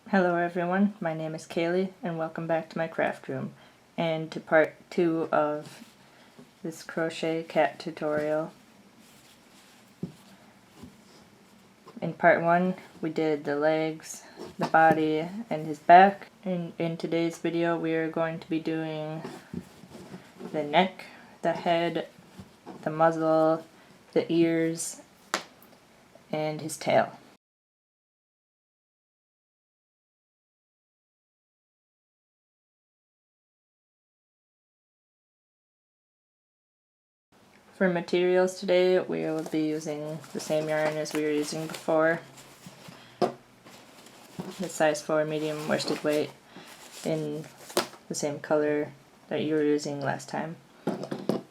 Hello everyone, my name is Kaylee and welcome back to my craft room and to part 2 of this Crochet Cat tutorial. In part 1 we did the legs, the body, and his back, and in today's video we are going to be doing the neck, the head, the muzzle, the ears, and his tail. For materials today, we will be using the same yarn as we were using before. The size 4 medium worsted weight in the same color that you were using last time. And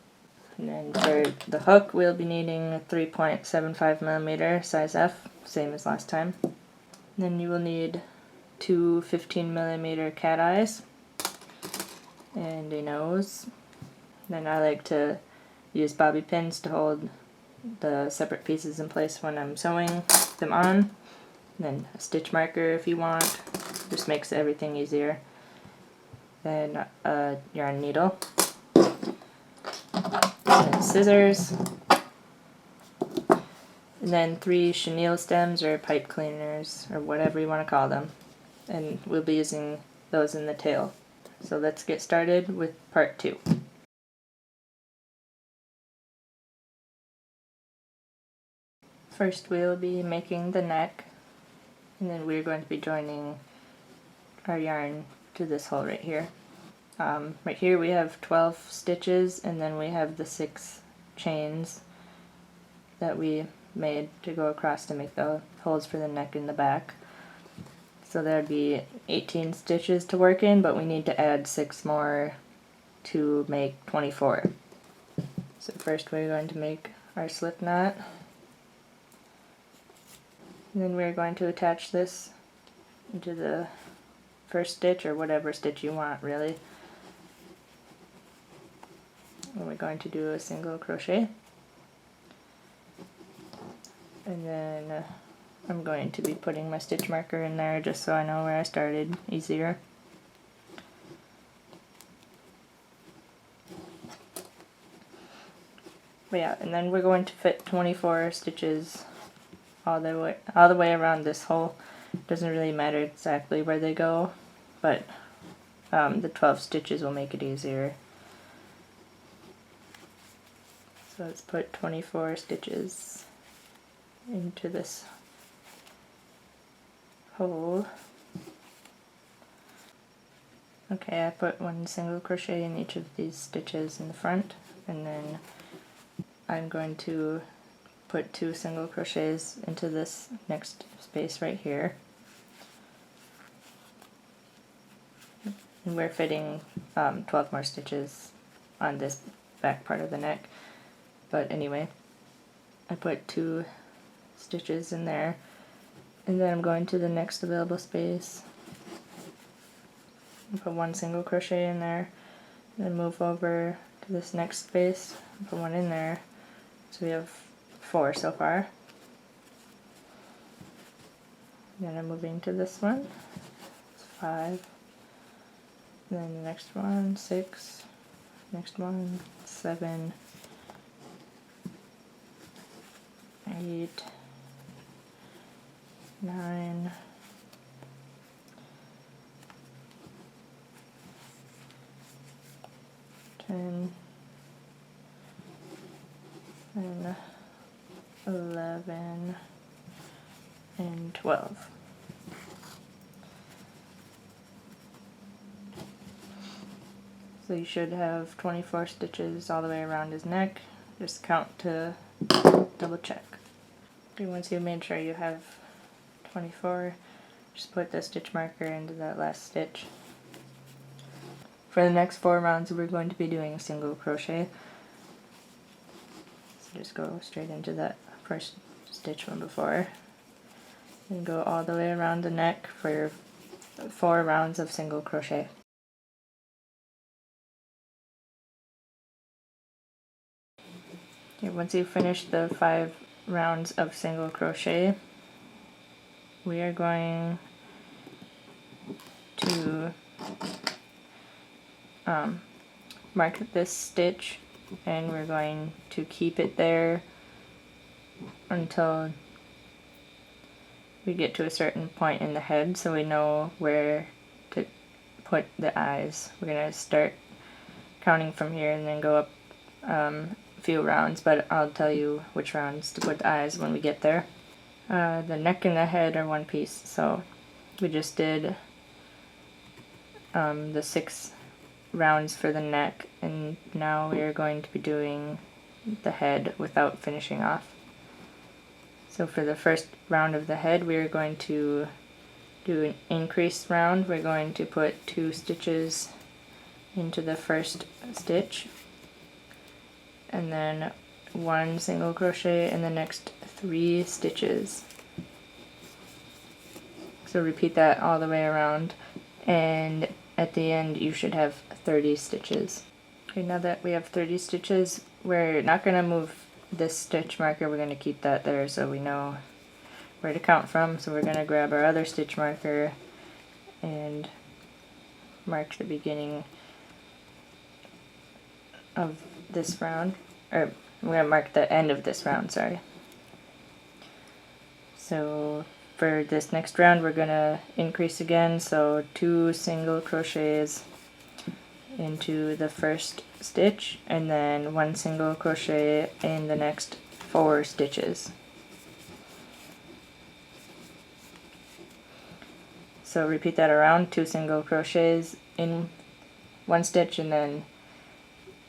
then for the hook, we'll be needing a 3.75mm size F, same as last time. And then you will need two 15mm cat eyes and a nose. Then I like to use bobby pins to hold the separate pieces in place when I'm sewing them on. And then a stitch marker if you want, just makes everything easier. Then a yarn needle, and scissors, and then 3 chenille stems or pipe cleaners or whatever you want to call them, and we'll be using those in the tail. So let's get started with part 2. First we'll be making the neck, and then we're going to be joining our yarn to this hole right here. Right here we have 12 stitches, and then we have the 6 chains that we made to go across to make the holes for the neck and the back. So there would be 18 stitches to work in, but we need to add 6 more to make 24. So first we're going to make our slip knot. And then we're going to attach this into the first stitch, or whatever stitch you want really. And we're going to do a single crochet. And then I'm going to be putting my stitch marker in there just so I know where I started easier. But yeah, and then we're going to fit 24 stitches all the way around this hole. Doesn't really matter exactly where they go, but the 12 stitches will make it easier. So let's put 24 stitches into this hole. Okay, I put 1 single crochet in each of these stitches in the front, and then I'm going to put 2 single crochets into this next space right here. And we're fitting 12 more stitches on this back part of the neck. But anyway, I put 2 stitches in there, and then I'm going to the next available space and put 1 single crochet in there, and then move over to this next space and put 1 in there. So we have 4 so far. Then I'm moving to this one, it's 5, and then the next one, 6, next one, 7, 8, 9, 10, and 11, and 12. So you should have 24 stitches all the way around his neck. Just count to double check. Okay, once you've made sure you have 24, just put the stitch marker into that last stitch. For the next 4 rounds we're going to be doing a single crochet. So just go straight into that first stitch from before, and go all the way around the neck for your 4 rounds of single crochet. Okay, once you finish the 5 rounds of single crochet, we are going to mark this stitch, and we're going to keep it there until we get to a certain point in the head so we know where to put the eyes. We're going to start counting from here and then go up a few rounds, but I'll tell you which rounds to put the eyes when we get there. The neck and the head are one piece, so we just did the 6 rounds for the neck, and now we are going to be doing the head without finishing off. So for the first round of the head, we are going to do an increase round. We're going to put 2 stitches into the first stitch, and then 1 single crochet in the next 3 stitches. So repeat that all the way around, and at the end you should have 30 stitches. Okay, now that we have 30 stitches, we're not going to move this stitch marker. We're going to keep that there so we know where to count from. So we're going to grab our other stitch marker and mark the beginning of this round, or we're going to mark the end of this round, sorry. So for this next round we're going to increase again, so 2 single crochets into the first stitch and then 1 single crochet in the next 4 stitches. So repeat that around, 2 single crochets in 1 stitch and then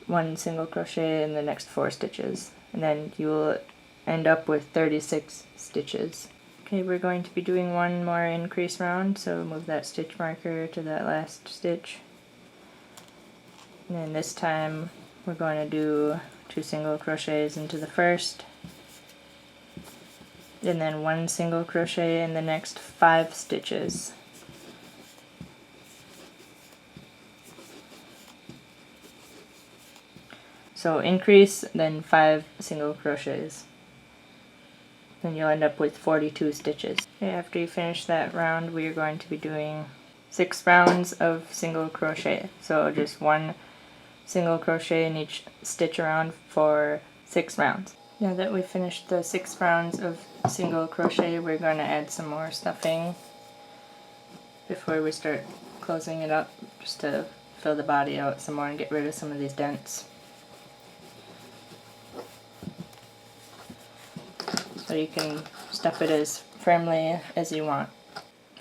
1 single crochet in the next 4 stitches, and then you will end up with 36 stitches. Okay, we're going to be doing one more increase round, so move that stitch marker to that last stitch. And then this time we're going to do 2 single crochets into the first, and then 1 single crochet in the next 5 stitches. So increase, then 5 single crochets. Then you'll end up with 42 stitches. Okay, after you finish that round, we are going to be doing 6 rounds of single crochet. So just 1 single crochet in each stitch around for 6 rounds. Now that we've finished the 6 rounds of single crochet, we're going to add some more stuffing before we start closing it up, just to fill the body out some more and get rid of some of these dents. So you can stuff it as firmly as you want.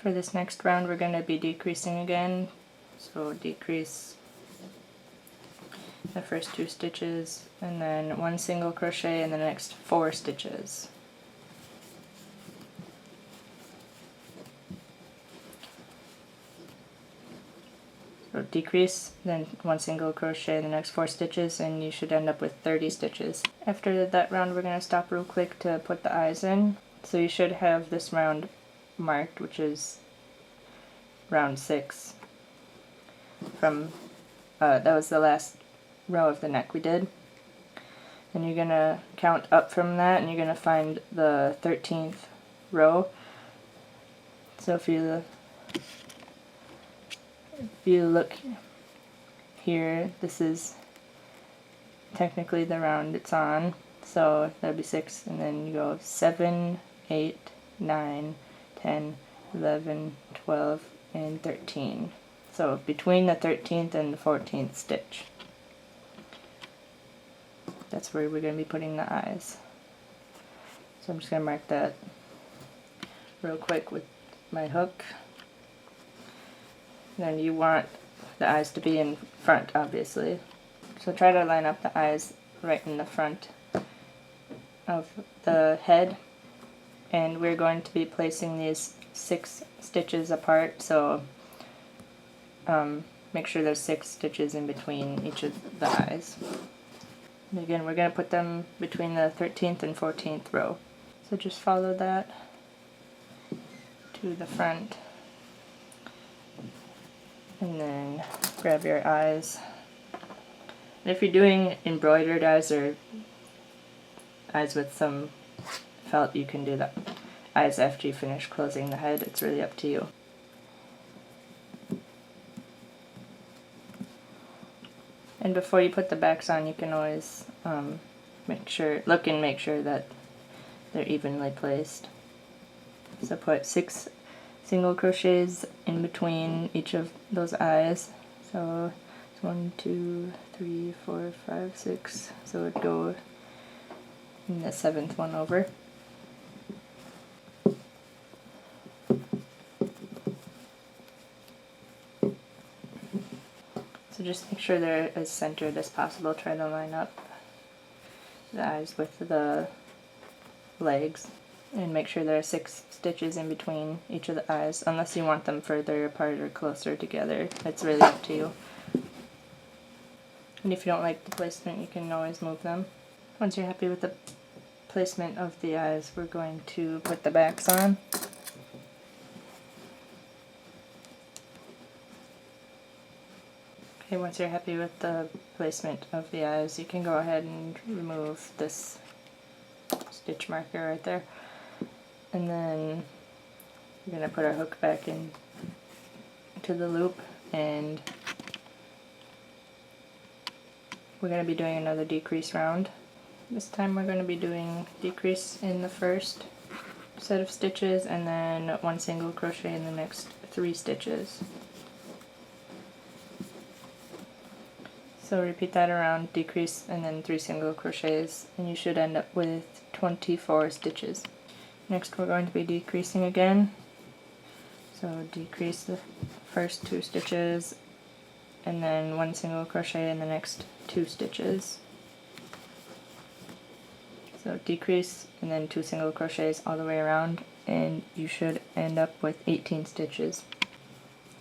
For this next round we're going to be decreasing again, so decrease the first 2 stitches and then 1 single crochet in the next 4 stitches. So decrease, then 1 single crochet in the next 4 stitches, and you should end up with 30 stitches. After that round we're going to stop real quick to put the eyes in. So you should have this round marked, which is round 6 from that was the last row of the neck we did. And you're going to count up from that, and you're going to find the 13th row. So if you look here, this is technically the round it's on, so that would be 6, and then you go 7, 8, 9, 10, 11, 12, and 13. So between the 13th and the 14th stitch. That's where we're going to be putting the eyes. So I'm just going to mark that real quick with my hook. Then you want the eyes to be in front, obviously. So try to line up the eyes right in the front of the head. And we're going to be placing these 6 stitches apart, so make sure there's 6 stitches in between each of the eyes. And again, we're going to put them between the 13th and 14th row. So just follow that to the front. And then grab your eyes. And if you're doing embroidered eyes or eyes with some felt, you can do the eyes after you finish closing the head. It's really up to you. And before you put the backs on, you can always look and make sure that they're evenly placed. So put 6 single crochets in between each of those eyes. So it's 1, 2, 3, 4, 5, 6. So it would go in the 7th one over. So just make sure they're as centered as possible. Try to line up the eyes with the legs, and make sure there are 6 stitches in between each of the eyes, unless you want them further apart or closer together. It's really up to you. And if you don't like the placement, you can always move them. Once you're happy with the placement of the eyes, we're going to put the backs on. Okay, once you're happy with the placement of the eyes, you can go ahead and remove this stitch marker right there. And then we're going to put our hook back in to the loop, and we're going to be doing another decrease round. This time we're going to be doing decrease in the first set of stitches and then 1 single crochet in the next 3 stitches. So repeat that around, decrease and then 3 single crochets, and you should end up with 24 stitches. Next we're going to be decreasing again. So decrease the first 2 stitches and then 1 single crochet in the next 2 stitches. So decrease and then 2 single crochets all the way around, and you should end up with 18 stitches.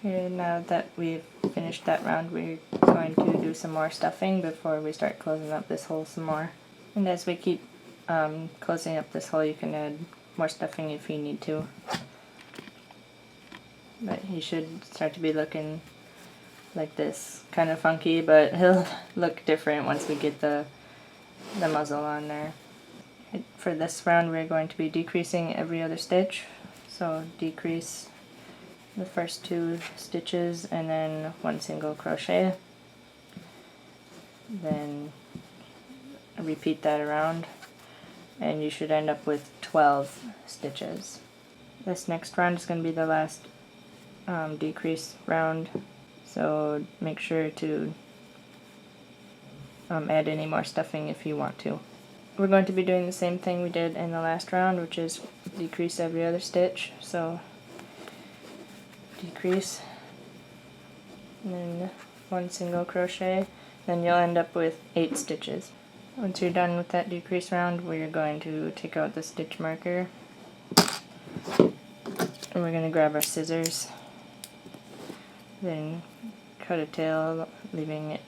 Okay, now that we've finished that round, we're going to do some more stuffing before we start closing up this hole some more. And as we keep closing up this hole, you can add more stuffing if you need to. But he should start to be looking like this. Kind of funky, but he'll look different once we get the muzzle on there. For this round, we're going to be decreasing every other stitch. So decrease the first 2 stitches and then 1 single crochet. Then repeat that around, and you should end up with 12 stitches. This next round is going to be the last decrease round, so make sure to add any more stuffing if you want to. We're going to be doing the same thing we did in the last round, which is decrease every other stitch. So decrease and then 1 single crochet, then you'll end up with 8 stitches. Once you're done with that decrease round, we're going to take out the stitch marker, and we're going to grab our scissors, then cut a tail, leaving it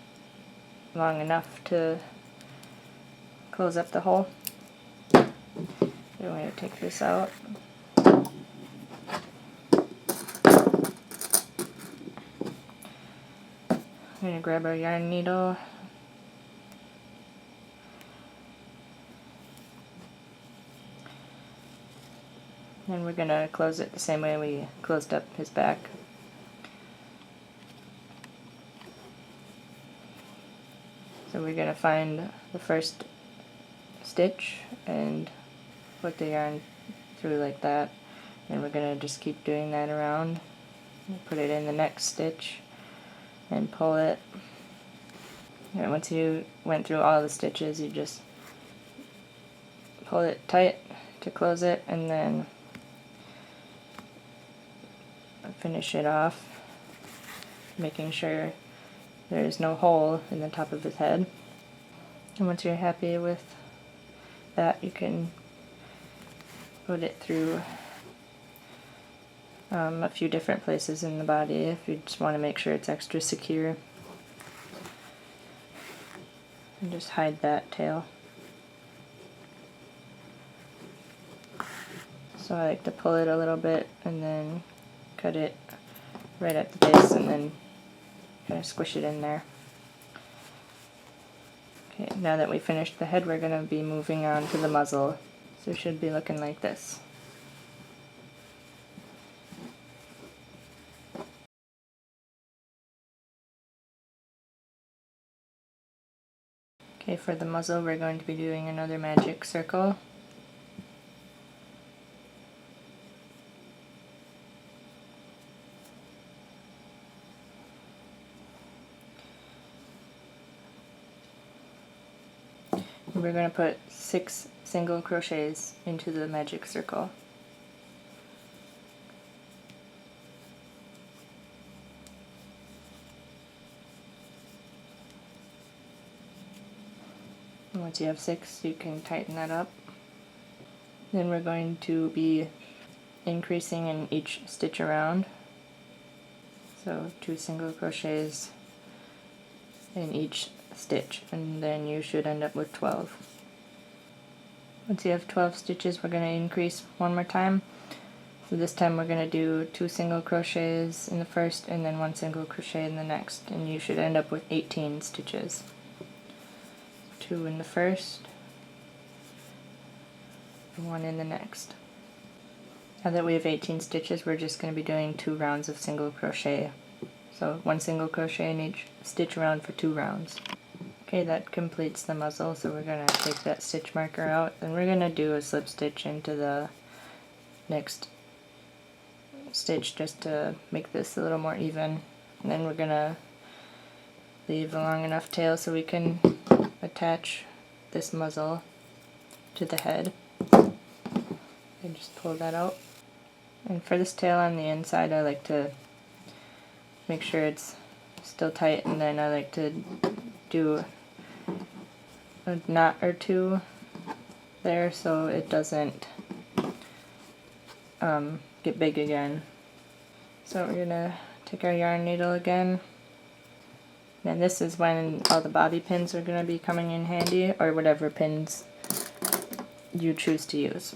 long enough to close up the hole. Then we're going to take this out. We're going to grab our yarn needle, and we're going to close it the same way we closed up his back. So we're going to find the first stitch and put the yarn through like that, and we're going to just keep doing that around. Put it in the next stitch and pull it. And once you went through all the stitches, you just pull it tight to close it, and then finish it off, making sure there's no hole in the top of his head. And once you're happy with that, you can put it through a few different places in the body if you just want to make sure it's extra secure. And just hide that tail. So I like to pull it a little bit and then cut it right at the base and then kind of squish it in there. Okay, now that we finished the head, we're going to be moving on to the muzzle. So it should be looking like this. Okay, for the muzzle we're going to be doing another magic circle. We're going to put 6 single crochets into the magic circle. And once you have 6, you can tighten that up. Then we're going to be increasing in each stitch around. So 2 single crochets in each stitch, and then you should end up with 12. Once you have 12 stitches, we're going to increase one more time. So this time we're going to do 2 single crochets in the first and then 1 single crochet in the next, and you should end up with 18 stitches. 2 in the first and 1 in the next. Now that we have 18 stitches, we're just going to be doing 2 rounds of single crochet. So 1 single crochet in each stitch around for 2 rounds. Okay, that completes the muzzle, so we're going to take that stitch marker out, and we're going to do a slip stitch into the next stitch just to make this a little more even. And then we're going to leave a long enough tail so we can attach this muzzle to the head. And just pull that out. And for this tail on the inside, I like to make sure it's still tight, and then I like to do a knot or 2 there so it doesn't get big again. So we're gonna take our yarn needle again, and this is when all the bobby pins are gonna be coming in handy, or whatever pins you choose to use.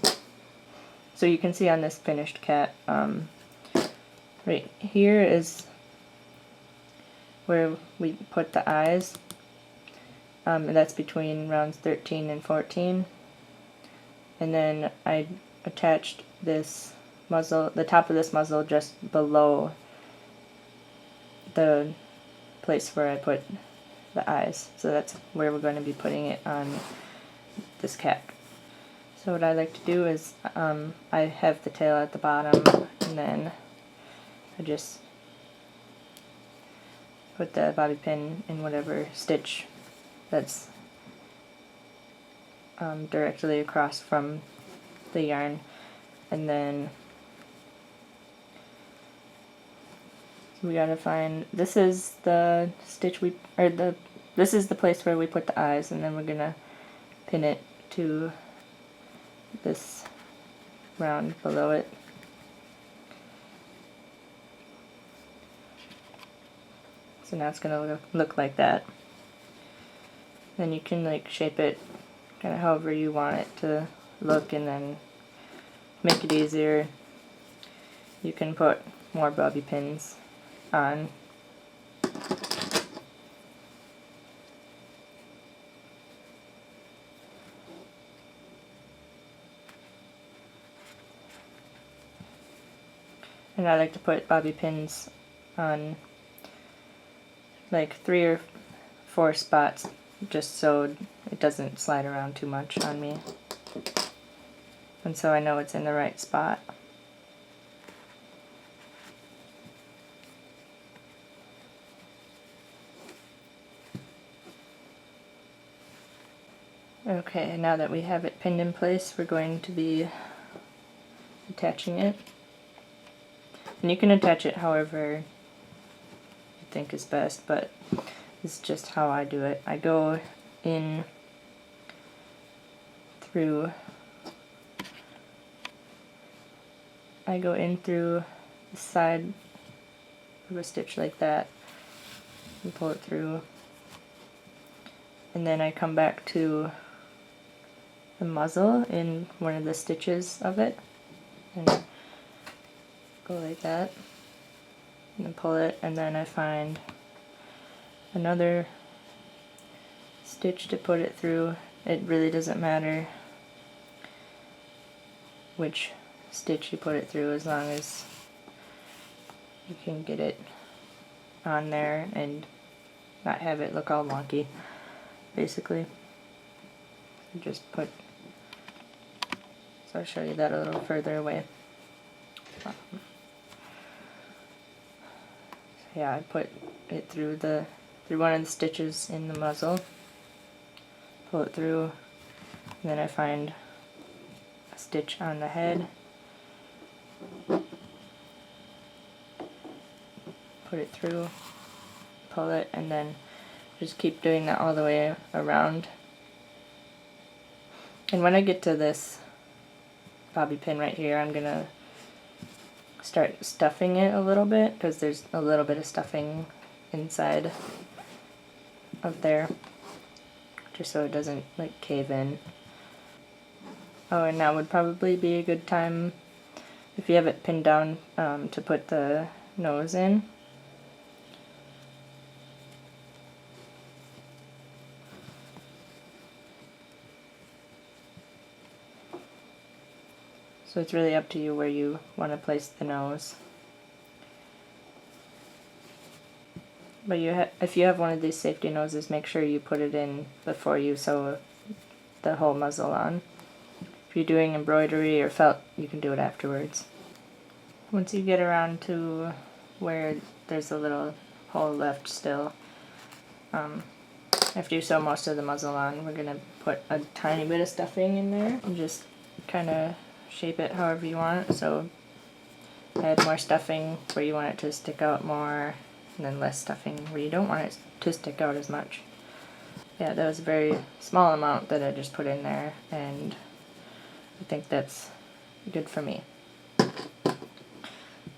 So you can see on this finished cat, right here is where we put the eyes. And that's between rounds 13 and 14. And then I attached this muzzle, the top of this muzzle, just below the place where I put the eyes. So that's where we're going to be putting it on this cat. So what I like to do is I have the tail at the bottom, and then I just put the bobby pin in whatever stitch that's directly across from the yarn, and then we gotta find, this is the stitch this is the place where we put the eyes, and then we're gonna pin it to this round below it. So now it's gonna look like that. Then you can like shape it kind of however you want it to look, and then make it easier, you can put more bobby pins on. And I like to put bobby pins on like 3 or 4 spots, just so it doesn't slide around too much on me, and so I know it's in the right spot. Okay, now that we have it pinned in place, we're going to be attaching it. And you can attach it however you think is best, but this is just how I do it. I go in through the side of a stitch like that and pull it through, and then I come back to the muzzle in one of the stitches of it and go like that and then pull it, and then I find another stitch to put it through. It really doesn't matter which stitch you put it through, as long as you can get it on there and not have it look all wonky, basically. You just put, so I'll show you that a little further away. Yeah, I put it through one of the stitches in the muzzle, pull it through, and then I find a stitch on the head, put it through, pull it, and then just keep doing that all the way around. And when I get to this bobby pin right here, I'm gonna start stuffing it a little bit, because there's a little bit of stuffing inside of there, just so it doesn't like cave in. Oh, and now would probably be a good time, if you have it pinned down, to put the nose in. So it's really up to you where you want to place the nose. But if you have one of these safety noses, make sure you put it in before you sew the whole muzzle on. If you're doing embroidery or felt, you can do it afterwards. Once you get around to where there's a little hole left still, after you sew most of the muzzle on, we're going to put a tiny bit of stuffing in there and just kind of shape it however you want. So add more stuffing where you want it to stick out more, and then less stuffing where you don't want it to stick out as much. Yeah, that was a very small amount that I just put in there, and I think that's good for me.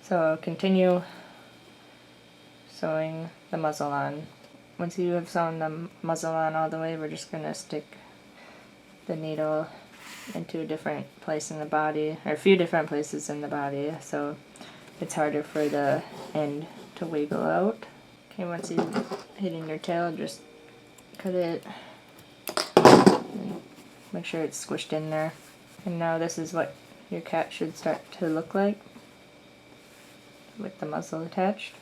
So I'll continue sewing the muzzle on. Once you have sewn the muzzle on all the way, we're just going to stick the needle into a different place in the body, or a few different places in the body, so it's harder for the end to wiggle out. Okay, once you're hitting your tail, just cut it and make sure it's squished in there. And now this is what your cat should start to look like with the muzzle attached.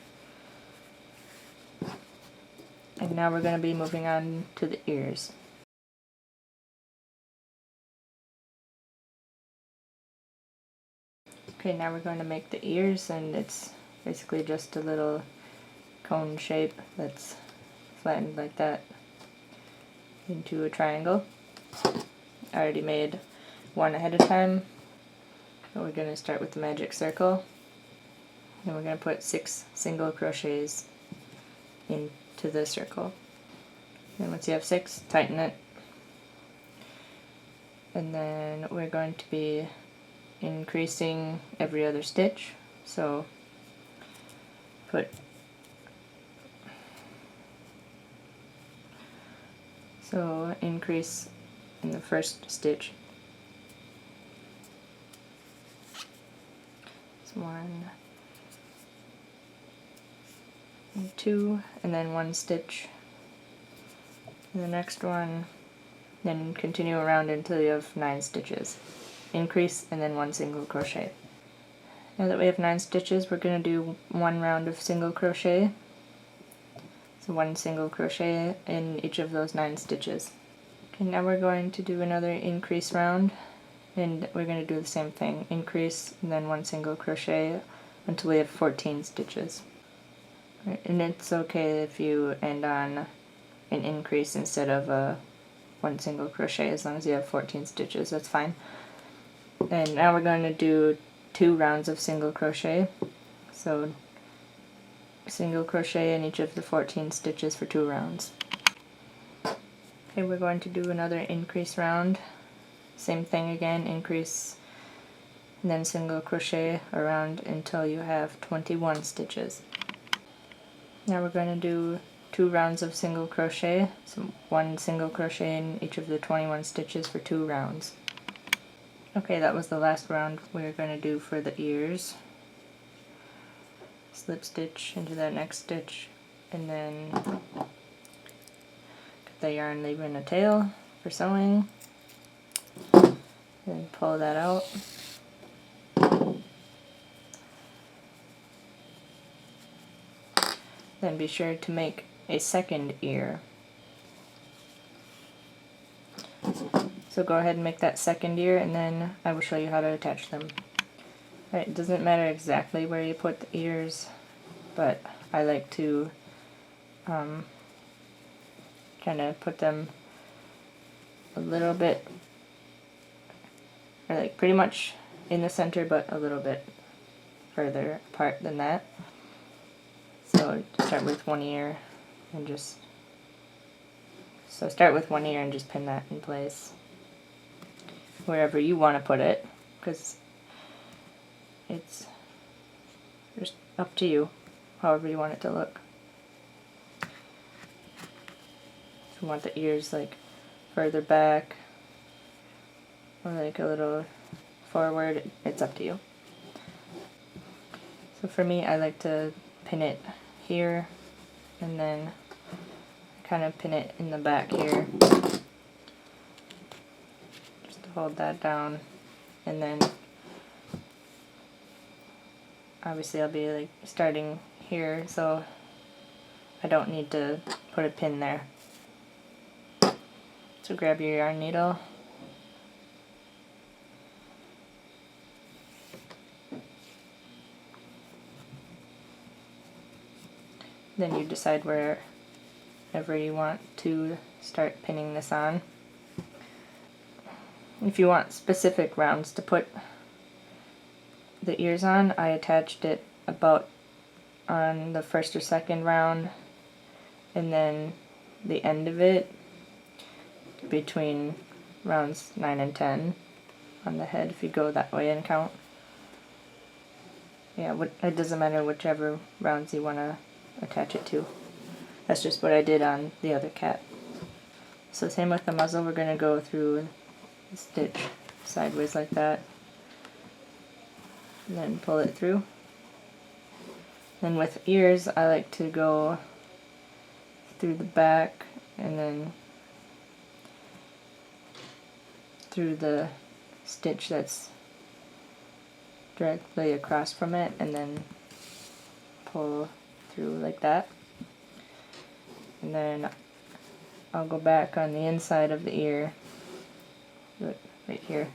And now we're going to be moving on to the ears. Okay, now we're going to make the ears, and it's basically just a little cone shape that's flattened like that into a triangle. I already made one ahead of time, but we're going to start with the magic circle, and we're going to put 6 single crochets into the circle. And once you have 6, tighten it, and then we're going to be increasing every other stitch. So increase in the first stitch. It's 1 and 2, and then 1 stitch in the next one, then continue around until you have 9 stitches. Increase and then 1 single crochet. Now that we have 9 stitches, we're going to do 1 round of single crochet. So 1 single crochet in each of those 9 stitches. Okay, now we're going to do another increase round, and we're going to do the same thing. Increase and then 1 single crochet until we have 14 stitches. Right, and it's okay if you end on an increase instead of 1 single crochet, as long as you have 14 stitches, that's fine. And now we're going to do 2 rounds of single crochet. So single crochet in each of the 14 stitches for 2 rounds. Okay, we're going to do another increase round. Same thing again, increase and then single crochet around until you have 21 stitches. Now we're going to do 2 rounds of single crochet, so 1 single crochet in each of the 21 stitches for 2 rounds. Okay, that was the last round we're going to do for the ears. Slip stitch into that next stitch, and then cut the yarn, leaving a tail for sewing. Then pull that out. Then be sure to make a second ear. So go ahead and make that second ear, and then I will show you how to attach them. Alright, it doesn't matter exactly where you put the ears, but I like to kind of put them a little bit, or like pretty much in the center, but a little bit further apart than that. So start with one ear and just start with one ear and just pin that in place wherever you want to put it, because it's just up to you, however you want it to look. If you want the ears like further back or like a little forward, it's up to you. So for me, I like to pin it here and then kind of pin it in the back here, just to hold that down, and then obviously I'll be like starting here, so I don't need to put a pin there. So grab your yarn needle, then you decide wherever you want to start pinning this on. If you want specific rounds to put the ears on, I attached it about on the first or second round, and then the end of it between rounds 9 and 10 on the head, if you go that way and count. Yeah, it doesn't matter whichever rounds you want to attach it to. That's just what I did on the other cat. So same with the muzzle, we're going to go through the stitch sideways like that, and then pull it through. Then with ears, I like to go through the back and then through the stitch that's directly across from it, and then pull through like that. And then I'll go back on the inside of the ear, right here,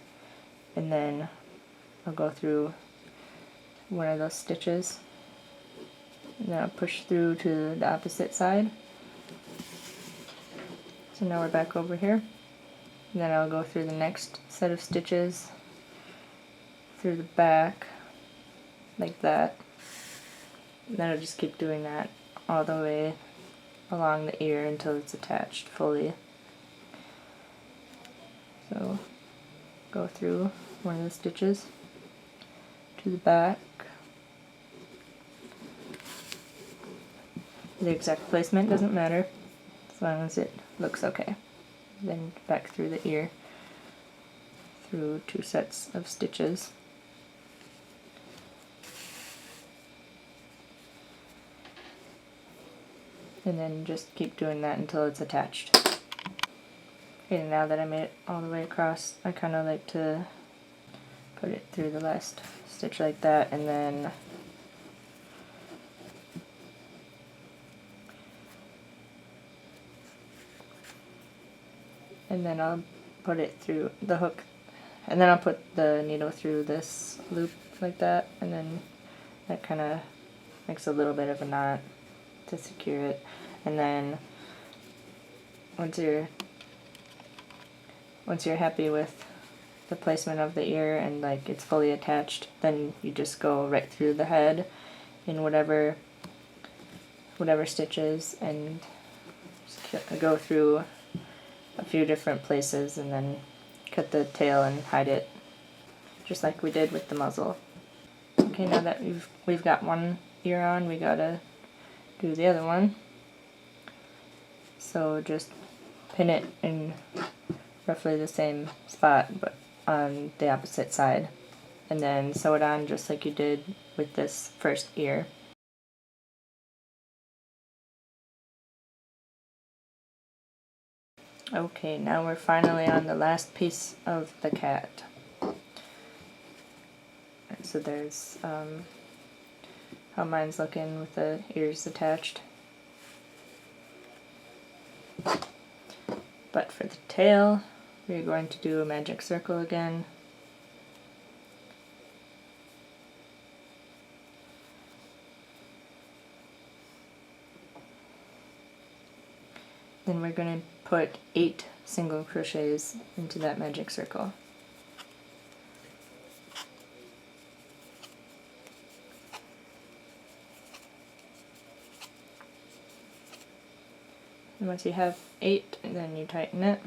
and then I'll go through one of those stitches, and then I'll push through to the opposite side. So now we're back over here, and then I'll go through the next set of stitches through the back like that, and then I'll just keep doing that all the way along the ear until it's attached fully. So go through one of the stitches to the back. The exact placement doesn't matter as long as it looks okay. Then back through the ear through 2 sets of stitches. And then just keep doing that until it's attached. Okay, now that I made it all the way across, I kind of like to put it through the last stitch like that, and then I'll put it through the hook, and then I'll put the needle through this loop like that, and then that kind of makes a little bit of a knot to secure it. And then once you're happy with the placement of the ear and like it's fully attached, then you just go right through the head in whatever stitches, and go through a few different places, and then cut the tail and hide it, just like we did with the muzzle. Okay, now that we've got one ear on, we gotta do the other one. So just pin it in roughly the same spot, but on the opposite side, and then sew it on just like you did with this first ear. Okay, now we're finally on the last piece of the cat. So there's how mine's looking with the ears attached. But for the tail, we're going to do a magic circle again. Then we're going to put 8 single crochets into that magic circle. And once you have 8, then you tighten it.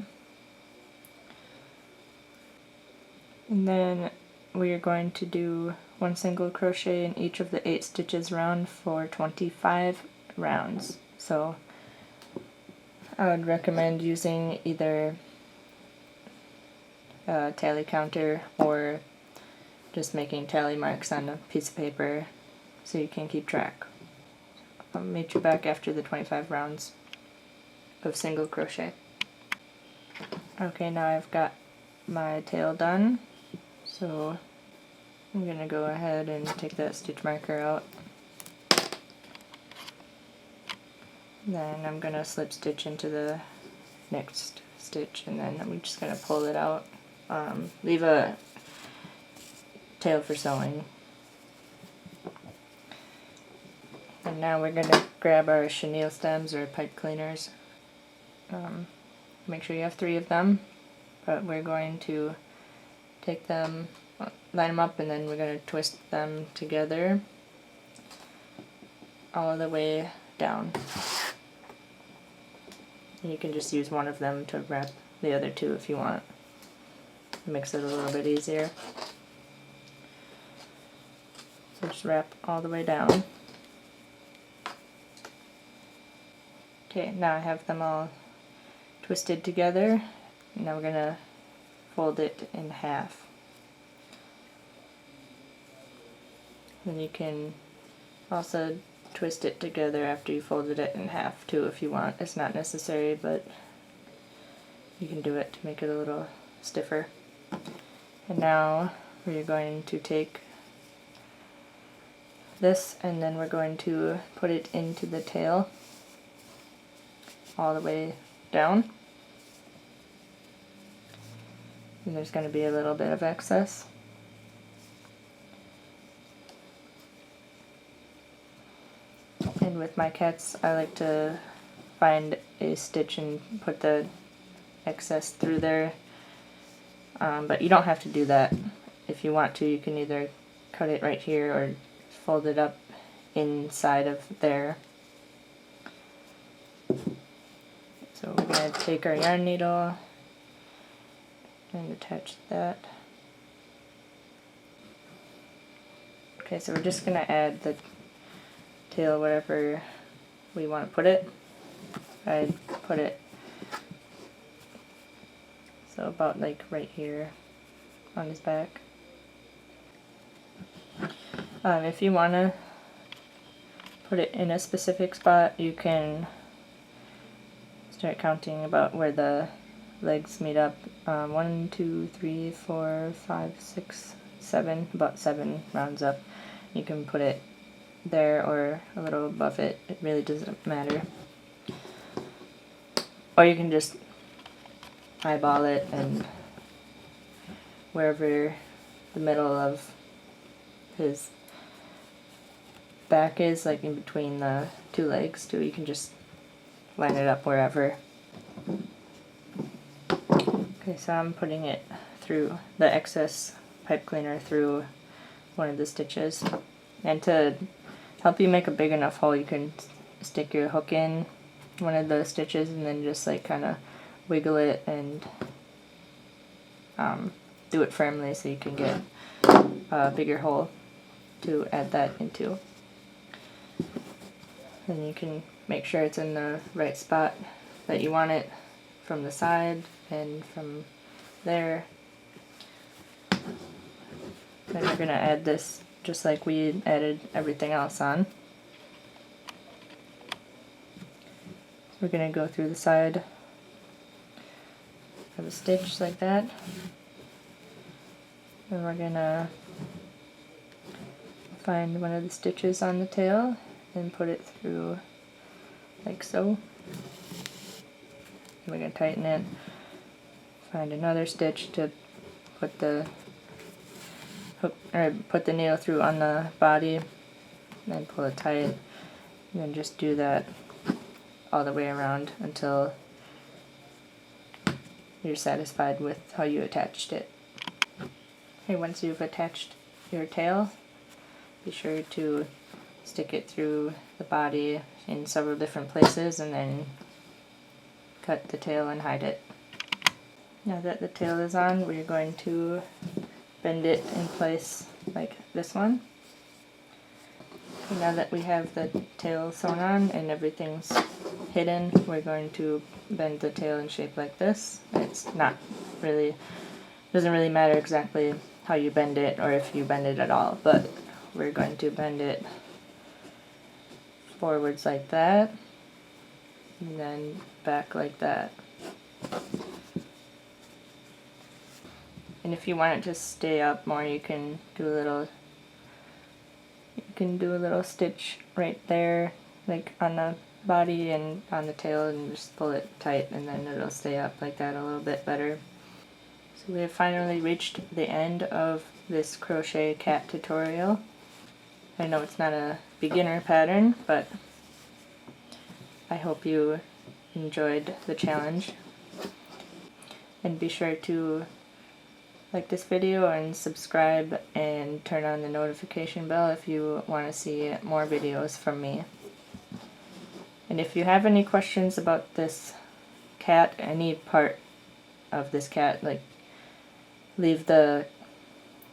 And then we are going to do 1 single crochet in each of the 8 stitches round for 25 rounds. So I would recommend using either a tally counter or just making tally marks on a piece of paper so you can keep track. I'll meet you back after the 25 rounds of single crochet. Okay, now I've got my tail done, so I'm going to go ahead and take that stitch marker out. Then I'm going to slip stitch into the next stitch, and then I'm just going to pull it out. Leave a tail for sewing. And now we're going to grab our chenille stems or pipe cleaners. Make sure you have 3 of them, but we're going to take them, line them up, and then we're going to twist them together all the way down. And you can just use one of them to wrap the other 2 if you want. It makes it a little bit easier. So just wrap all the way down. Okay, now I have them all twisted together. Now we're going to fold it in half. Then you can also twist it together after you folded it in half too if you want. It's not necessary, but you can do it to make it a little stiffer. And now we're going to take this and then we're going to put it into the tail all the way down. And there's going to be a little bit of excess. And with my cats, I like to find a stitch and put the excess through there. But you don't have to do that. If you want to, you can either cut it right here or fold it up inside of there. So we're going to take our yarn needle and attach that. Okay, so we're just going to add the tail wherever we want to put it. I'd put it so about like right here on his back. If you want to put it in a specific spot, you can start counting about where the legs meet up. 1, 2, 3, 4, 5, 6, 7, about 7 rounds up. You can put it there or a little above it. It really doesn't matter. Or you can just eyeball it and wherever the middle of his back is, like in between the 2 legs too, you can just line it up wherever. Okay, so I'm putting it through the excess pipe cleaner through one of the stitches. And to help you make a big enough hole, you can stick your hook in one of the stitches and then just like kind of wiggle it and do it firmly so you can get a bigger hole to add that into. And you can make sure it's in the right spot that you want it from the side and from there. Then we're going to add this just like we added everything else on. We're going to go through the side of a stitch like that. And we're going to find one of the stitches on the tail and put it through like so. We're going to tighten it, Find another stitch to put the hook, or put the needle through on the body, and then pull it tight, and then just do that all the way around until you're satisfied with how you attached it. Okay, once you've attached your tail, be sure to stick it through the body in several different places and then cut the tail and hide it. Now that the tail is on, we're going to bend it in place like this one. And now that we have the tail sewn on and everything's hidden, we're going to bend the tail in shape like this. It's not really, doesn't really matter exactly how you bend it or if you bend it at all, but we're going to bend it forwards like that and then back like that. And if you want it to stay up more, you can do a little stitch right there, like on the body and on the tail, and just pull it tight and then it'll stay up like that a little bit better. So we have finally reached the end of this Crochet Cat tutorial. I know it's not a beginner pattern, but I hope you enjoyed the challenge. And be sure to like this video and subscribe and turn on the notification bell if you want to see more videos from me. And if you have any questions about this cat, any part of this cat, like, leave the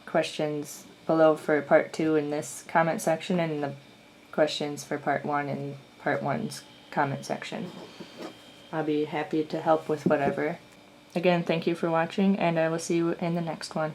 questions below for part 2 in this comment section and the questions for part 1 in part 1's comment section. I'll be happy to help with whatever. Again, thank you for watching, and I will see you in the next one.